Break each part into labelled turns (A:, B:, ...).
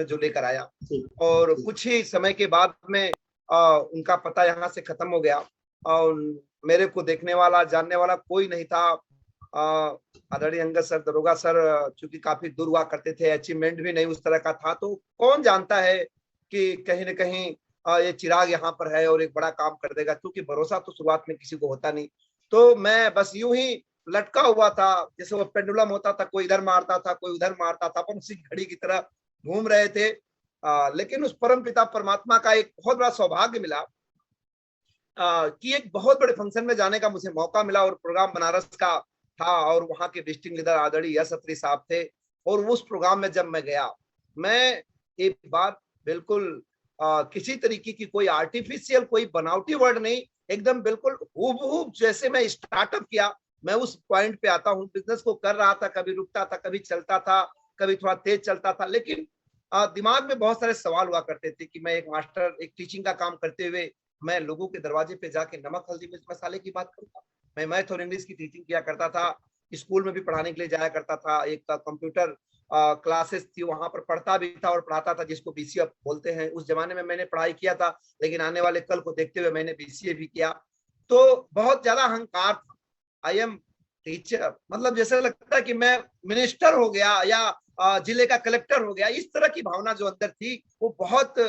A: जो लेकर आया,
B: जी,
A: और
B: जी।
A: कुछ ही समय के बाद में उनका पता यहाँ से खत्म हो गया और मेरे को देखने वाला जानने वाला कोई नहीं था। आदरणीय अंगद सर, दरोगा सर चूंकि काफी दूर हुआ करते थे, अचीवमेंट भी नहीं उस तरह का था, तो कौन जानता है कि कहीं न कहीं ये चिराग यहाँ पर है और एक बड़ा काम कर देगा, क्योंकि भरोसा तो शुरुआत में किसी को होता नहीं। तो मैं बस यूं ही लटका हुआ था, जैसे वो पेंडुलम होता था, कोई इधर मारता था कोई उधर मारता था, अपन उसी घड़ी की तरह घूम रहे थे। लेकिन उस परम पिता परमात्मा का एक बहुत बड़ा सौभाग्य मिला कि एक बहुत बड़े फंक्शन में जाने का मुझे मौका मिला, और प्रोग्राम बनारस का था और वहाँ के डिस्ट्रिक्ट लीडर आदरणीय यश अत्री साहब थे। और उस प्रोग्राम में जब मैं गया, मैं एक बात बिल्कुल किसी तरीके की कोई आर्टिफिशियल कोई बनावटी वर्ड नहीं, एकदम बिल्कुल हूबहू जैसे मैं स्टार्टअप किया, मैं उस पॉइंट पे आता हूँ। बिजनेस को कर रहा था, कभी रुकता था, कभी चलता था, कभी थोड़ा तेज चलता था, लेकिन दिमाग में बहुत सारे सवाल हुआ करते थे कि मैं एक मास्टर, एक टीचिंग का काम करते हुए मैं लोगों के दरवाजे पे जाके नमक हल्दी मिर्च मसाले की बात करूंगा। मैं मैथ और इंग्लिश की टीचिंग किया करता था, स्कूल में भी पढ़ाने के लिए जाया करता था, एक कंप्यूटर क्लासेस थी, वहां पर पढ़ता भी था और पढ़ाता था, जिसको बीसीए बोलते हैं। उस जमाने में मैंने पढ़ाई किया था, लेकिन आने वाले कल को देखते हुए मैंने बीसीए भी किया। तो बहुत ज्यादा अहंकार था, आई एम टीचर, मतलब जैसे लगता है कि मैं मिनिस्टर हो गया या जिले का कलेक्टर हो गया, इस तरह की भावना जो अंदर थी वो बहुत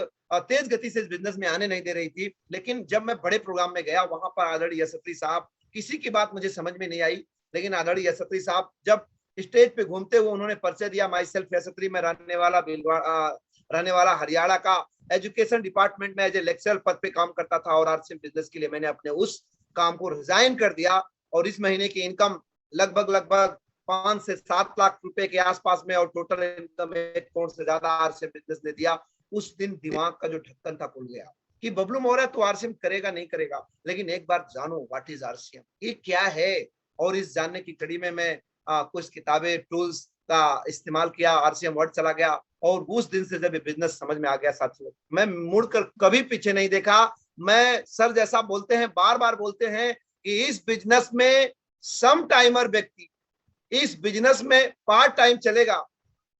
A: तेज गति से इस बिजनेस में आने नहीं दे रही थी। लेकिन जब मैं बड़े प्रोग्राम में गया, वहां पर आदरणीय यशस्वी साहब, किसी की बात मुझे समझ में नहीं आई, लेकिन आदरणीय यशस्वी साहब जब स्टेज पे घूमते हुए उन्होंने परिचय दिया, माई सेल्फ यशस्वी, मैं रहने वाला हरियाणा का, एजुकेशन डिपार्टमेंट में एज ए लेक्चरर पद पे काम करता था, और आरसीएम बिजनेस के लिए मैंने अपने उस काम को रिजाइन कर दिया, और इस महीने की इनकम लगभग 5 से 7 लाख रुपए के आसपास में, और टोटल इनकम 1 करोड़ से ज्यादा आरसीएम बिजनेस ने दिया। उस दिन दिमाग का जो ढक्कन था खुल गया कि बबलू मौर्य तो आरसीएम करेगा नहीं करेगा, लेकिन एक बार जानो व्हाट इज आरसीएम, ये क्या है। और इस जानने की कड़ी में मैं कुछ किताबें, टूल्स का इस्तेमाल किया, आरसीएम वर्ड चला गया, और उस दिन से जब ये बिजनेस समझ में आ गया साथियों, मैं मुड़कर कभी पीछे नहीं देखा। मैं सर जैसा बोलते हैं, बार बार बोलते हैं कि इस बिजनेस में सम टाइमर व्यक्ति, इस बिजनेस में पार्ट टाइम चलेगा,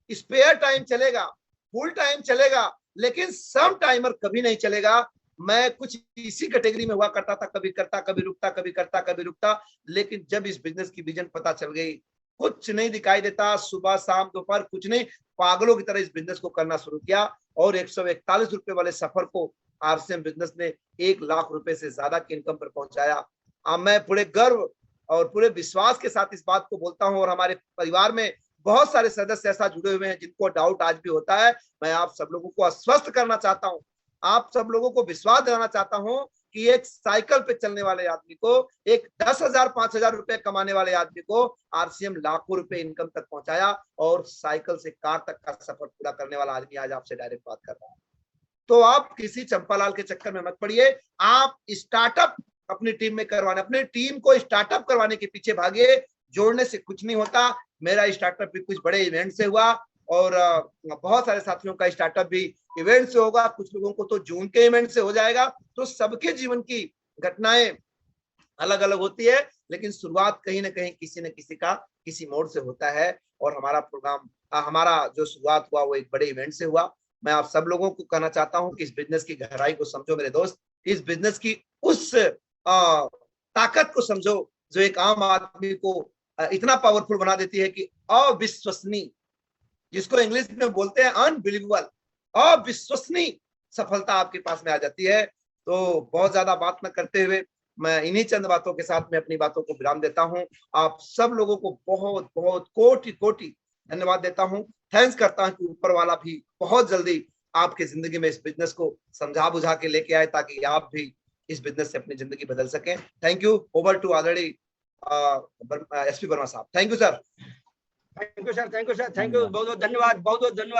A: स्पेयर टाइम चलेगा, फुल टाइम चलेगा, लेकिन सम टाइमर कभी नहीं चलेगा। मैं कुछ इसी कैटेगरी में हुआ करता था, कभी करता कभी रुकता, कभी करता कभी रुकता, लेकिन जब इस बिजनेस की विजन पता चल गई, कुछ नहीं दिखाई देता, सुबह शाम दोपहर कुछ नहीं, पागलों की तरह इस बिजनेस को करना शुरू किया, और 141 रुपए वाले सफर को आरसीएम बिजनेस ने 1 लाख रुपए से ज्यादा की इनकम पर पहुंचाया। अब मैं पूरे गर्व और पूरे विश्वास के साथ इस बात को बोलता हूं, और हमारे परिवार में बहुत सारे सदस्य ऐसा जुड़े हुए हैं जिनको डाउट आज भी होता है। मैं आप सब लोगों को आश्वस्त करना चाहता हूं, आप सब लोगों को विश्वास दिलाना चाहता हूं कि एक साइकिल पे चलने वाले आदमी को, एक 10,000 5,000 रुपए कमाने वाले आदमी को आरसीएम लाखों रुपए इनकम तक पहुंचाया, और साइकिल से कार तक का सफर पूरा करने वाला आदमी आज आपसे डायरेक्ट बात कर रहा है। तो आप किसी चंपालाल के चक्कर में मत पड़िए, आप स्टार्टअप अपनी टीम में करवाने, अपनी टीम को स्टार्टअप करवाने के पीछे भागिए, जोड़ने से कुछ नहीं होता। मेरा स्टार्टअप भी कुछ बड़े इवेंट से हुआ, और बहुत सारे साथियों का स्टार्टअप भी इवेंट से होगा, कुछ लोगों को तो जून के इवेंट से हो जाएगा। तो सबके जीवन की घटनाएं अलग अलग होती है, लेकिन शुरुआत कहीं ना कहीं किसी न किसी का किसी मोड़ से होता है, और हमारा प्रोग्राम, हमारा जो शुरुआत हुआ वो एक बड़े इवेंट से हुआ। मैं आप सब लोगों को कहना चाहता हूं कि इस बिजनेस की गहराई को समझो मेरे दोस्त, इस बिजनेस की उस ताकत को समझो जो एक आम आदमी को इतना पावरफुल बना देती है कि अविश्वसनीय, जिसको इंग्लिश में बोलते हैं अनबिलीवेबल, अविश्वसनीय सफलता आपके पास में आ जाती है। तो बहुत ज्यादा बात न करते हुए मैं इन्हीं चंद बातों के साथ में अपनी बातों को विराम देता हूं। आप सब लोगों को बहुत बहुत कोटि कोटि धन्यवाद देता हूं, थैंक्स करता हूं कि ऊपर वाला भी बहुत जल्दी आपकी जिंदगी में इस बिजनेस को समझा बुझा के लेके आए, ताकि आप भी इस बिजनेस से अपनी जिंदगी बदल सकें। थैंक यू, ओवर टू आदरणीय एसपी वर्मा साहब। Thank you sir.
B: Thank you sir, thank you sir, thank you, बहुत बहुत धन्यवाद, बहुत बहुत धन्यवाद।